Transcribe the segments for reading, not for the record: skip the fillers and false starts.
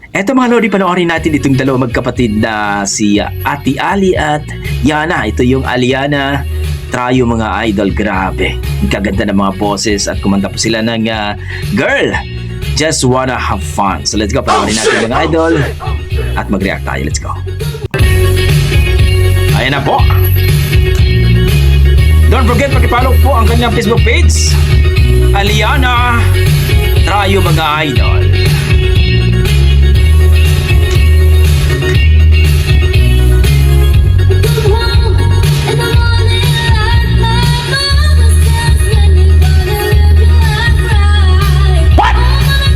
Eto mga Lodi, panoorin natin itong dalawa magkapatid na si Ate Ali at Yana. Ito yung Aliana Trayo mga idol. Grabe, ang kaganda ng mga poses at kumanta po sila ng Girl, Just Wanna Have Fun. So let's go, panoorin natin mga idol at mag-react tayo. Let's go. Ayan na po. Don't forget, pakipollow po ang kanyang Facebook page, Aliana Trayo mga idol.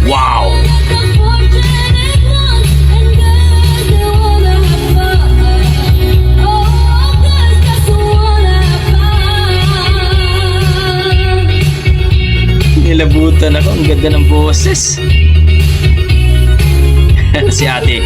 Wow! Nilabutan ako, ang ganda ng boses. Si ate.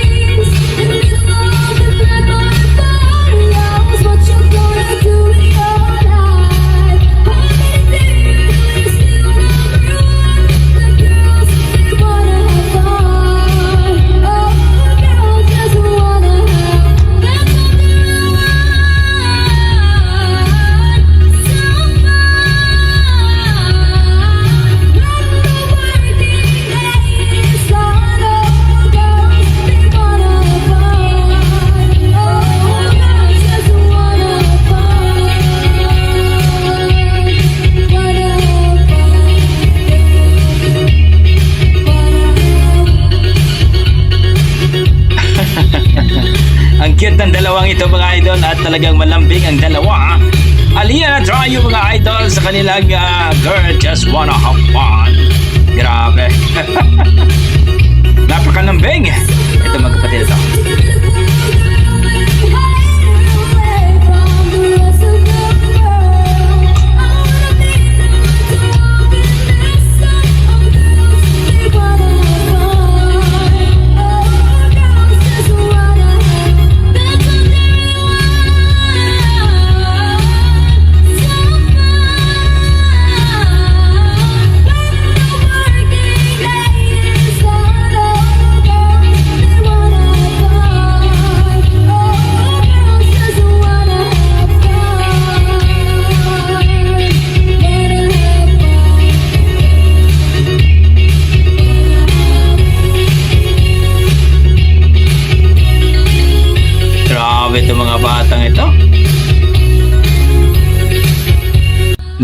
Ang cute ng dalawang ito mga idol at talagang malambing ang dalawa. Aliana Trayo mga idol sa kanilang Girl, Just Wanna Have Fun. Grabe. Napakalambing. Ito magkapatid ito. Ito mga batang ito.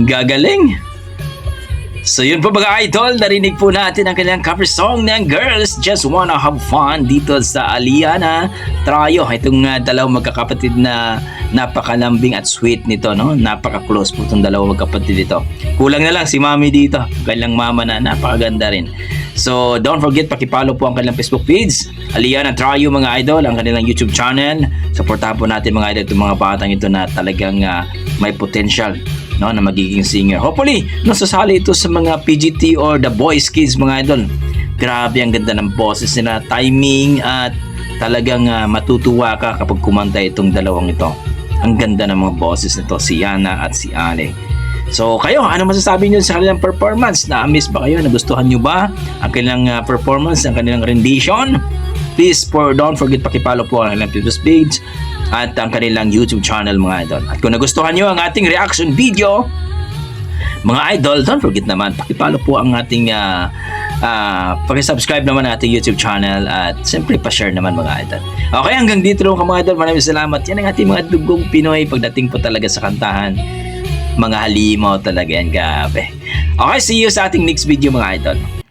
Gagaling. So yun po mga idol, narinig po natin ang kanilang cover song ng Girls Just Wanna Have Fun dito sa Aliana Trayo. Itong dalawang magkakapatid na napakalambing at sweet nito, no? Napaka-close po itong dalawang magkapatid ito. Kulang na lang si Mami dito, kanilang mama na napakaganda rin. So don't forget, pakipollow po ang kanilang Facebook page, Aliana Trayo mga idol, ang kanilang YouTube channel. Supportahan po natin mga idol itong mga batang ito na talagang may potential, no, na magiging singer. Hopefully, nasasali ito sa mga PGT or The Voice Kids mga idol. Grabe ang ganda ng boses nila, timing at talagang matutuwa ka kapag kumanta itong dalawang ito. Ang ganda ng mga boses nito, si Yana at si Ale. So kayo, ano masasabi niyo sa kanilang performance? Na-miss ba kayo? Nagustuhan niyo ba ang kanilang performance, ang kanilang rendition? Please don't forget pakipollow po ang kanilang Facebook page at ang kanilang YouTube channel mga idol. At kung nagustuhan niyo ang ating reaction video mga idol, don't forget naman pakipollow po ang ating pakisubscribe naman ang ating YouTube channel at siyempre pa-share naman mga idol. Okay, hanggang dito lang mga idol. Maraming salamat. Yan ang ating mga dugong Pinoy pagdating po talaga sa kantahan. Mga halimaw talaga yan, gabi. Okay, see you sa ating next video mga idol.